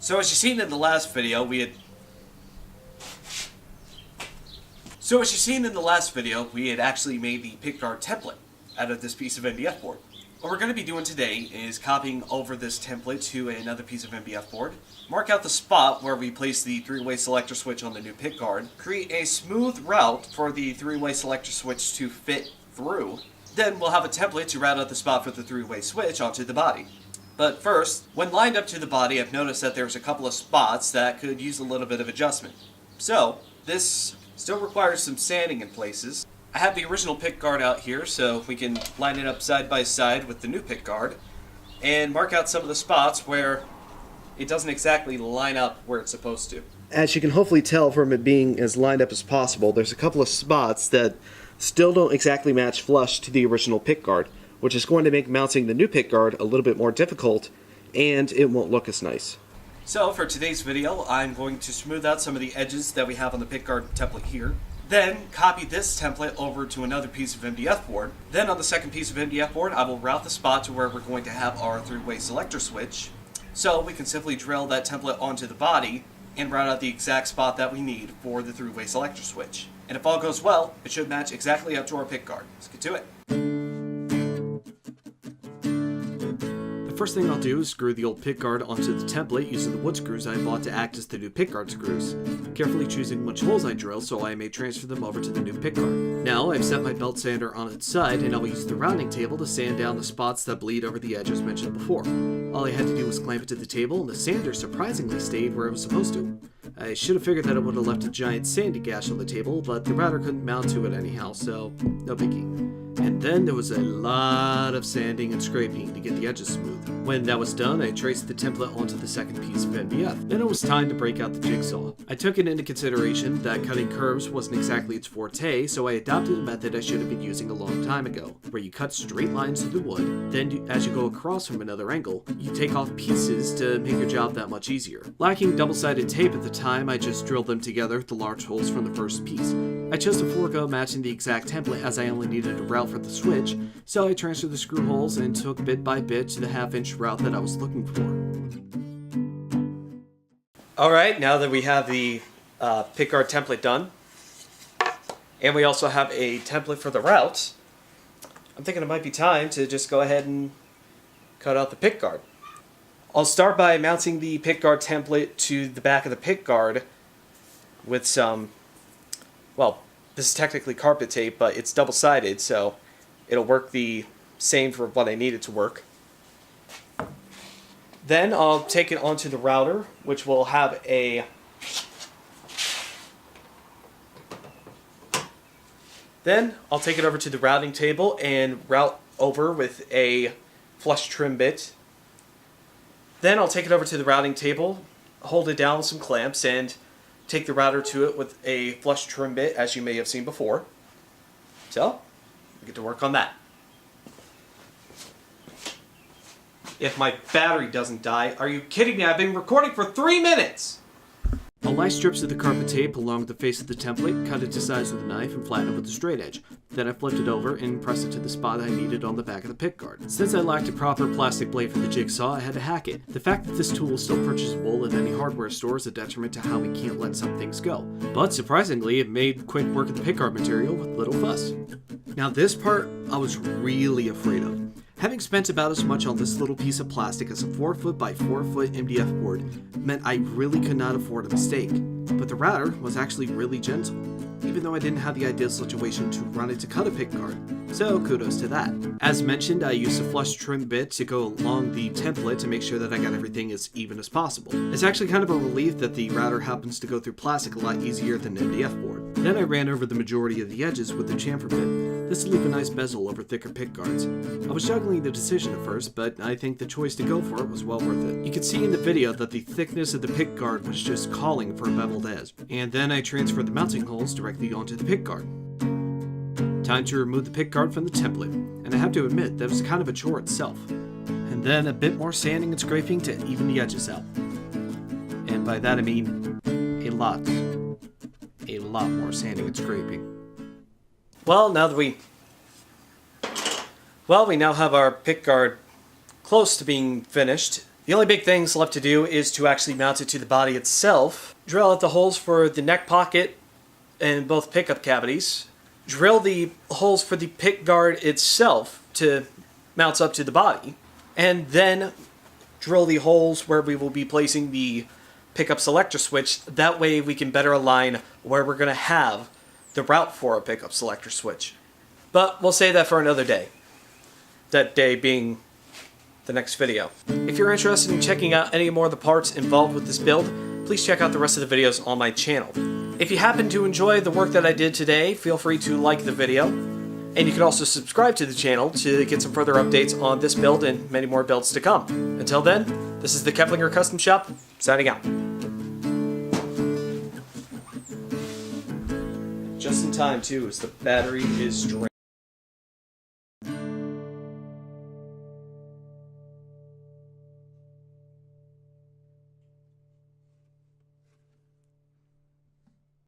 So as you seen in the last video, we had actually made the Pickguard template out of this piece of MDF board. What we're going to be doing today is copying over this template to another piece of MDF board, mark out the spot where we place the three-way selector switch on the new Pickguard, create a smooth route for the three-way selector switch to fit through. Then we'll have a template to route out the spot for the three-way switch onto the body. But first, when lined up to the body, I've noticed that there's a couple of spots that could use a little bit of adjustment. So, this still requires some sanding in places. I have the original Pickguard out here, so we can line it up side by side with the new Pickguard and mark out some of the spots where it doesn't exactly line up where it's supposed to. As you can hopefully tell from it being as lined up as possible, there's a couple of spots that still don't exactly match flush to the original Pickguard, which is going to make mounting the new Pickguard a little bit more difficult, and it won't look as nice. So for today's video, I'm going to smooth out some of the edges that we have on the Pickguard template here. Then copy this template over to another piece of MDF board. Then on the second piece of MDF board, I will route the spot to where we're going to have our three-way selector switch. So we can simply drill that template onto the body and route out the exact spot that we need for the three-way selector switch. And if all goes well, it should match exactly up to our Pickguard. Let's get to it. The first thing I'll do is screw the old Pickguard onto the template using the wood screws I bought to act as the new Pickguard screws, carefully choosing which holes I drill so I may transfer them over to the new Pickguard. Now I've set my belt sander on its side and I'll use the rounding table to sand down the spots that bleed over the edges mentioned before. All I had to do was clamp it to the table and the sander surprisingly stayed where it was supposed to. I should have figured that it would have left a giant sandy gash on the table, but the router couldn't mount to it anyhow, so no biggie. And then there was a lot of sanding and scraping to get the edges smooth. When that was done, I traced the template onto the second piece of MDF. Then it was time to break out the jigsaw. I took it into consideration that cutting curves wasn't exactly its forte, so I adopted a method I should have been using a long time ago, where you cut straight lines through the wood, then as you go across from another angle, you take off pieces to make your job that much easier. Lacking double-sided tape at the time, I just drilled them together with the large holes from the first piece. I chose to forego matching the exact template as I only needed a route for the switch, so I transferred the screw holes and took bit by bit to the half-inch route that I was looking for. Alright, now that we have the Pickguard template done, and we also have a template for the route, I'm thinking it might be time to just go ahead and cut out the Pickguard. I'll start by mounting the Pickguard template to the back of the Pickguard with some, well, this is technically carpet tape, but it's double-sided, so it'll work the same for what I need it to work. Then I'll take it onto the router, which will have a... Then I'll take it over to the routing table and route over with a flush trim bit. Then I'll take it over to the routing table, hold it down with some clamps, and take the router to it with a flush trim bit, as you may have seen before. So, we get to work on that. If my battery doesn't die, are you kidding me? I've been recording for 3 minutes! I'll lie strips of the carpet tape along with the face of the template, cut it to size with a knife, and flatten it with a straight edge. Then I flipped it over and pressed it to the spot I needed on the back of the Pickguard. Since I lacked a proper plastic blade for the jigsaw, I had to hack it. The fact that this tool is still purchasable in any hardware store is a detriment to how we can't let some things go. But surprisingly, it made quick work of the Pickguard material with little fuss. Now this part, I was really afraid of. Having spent about as much on this little piece of plastic as a 4-foot by 4-foot MDF board meant I really could not afford a mistake. But the router was actually really gentle, even though I didn't have the ideal situation to run it to cut a Pickguard, so kudos to that. As mentioned, I used a flush trim bit to go along the template to make sure that I got everything as even as possible. It's actually kind of a relief that the router happens to go through plastic a lot easier than an MDF board. Then I ran over the majority of the edges with the chamfer bit. This will leave a nice bezel over thicker Pickguards. I was juggling the decision at first, but I think the choice to go for it was well worth it. You can see in the video that the thickness of the Pickguard was just calling for a beveled edge. And then I transferred the mounting holes directly onto the Pickguard. Time to remove the Pickguard from the template, and I have to admit that was kind of a chore itself. And then a bit more sanding and scraping to even the edges out. And by that I mean a lot more sanding and scraping. Well, we now have our Pickguard close to being finished. The only big things left to do is to actually mount it to the body itself. Drill out the holes for the neck pocket and both pickup cavities. Drill the holes for the pickguard itself to mount up to the body. And then drill the holes where we will be placing the pickup selector switch. That way we can better align where we're going to have the route for a pickup selector switch. But we'll save that for another day. That day being the next video. If you're interested in checking out any more of the parts involved with this build, please check out the rest of the videos on my channel. If you happen to enjoy the work that I did today, feel free to like the video. And you can also subscribe to the channel to get some further updates on this build and many more builds to come. Until then, this is the Keplinger Custom Shop, signing out. Just in time too, as the battery is drained.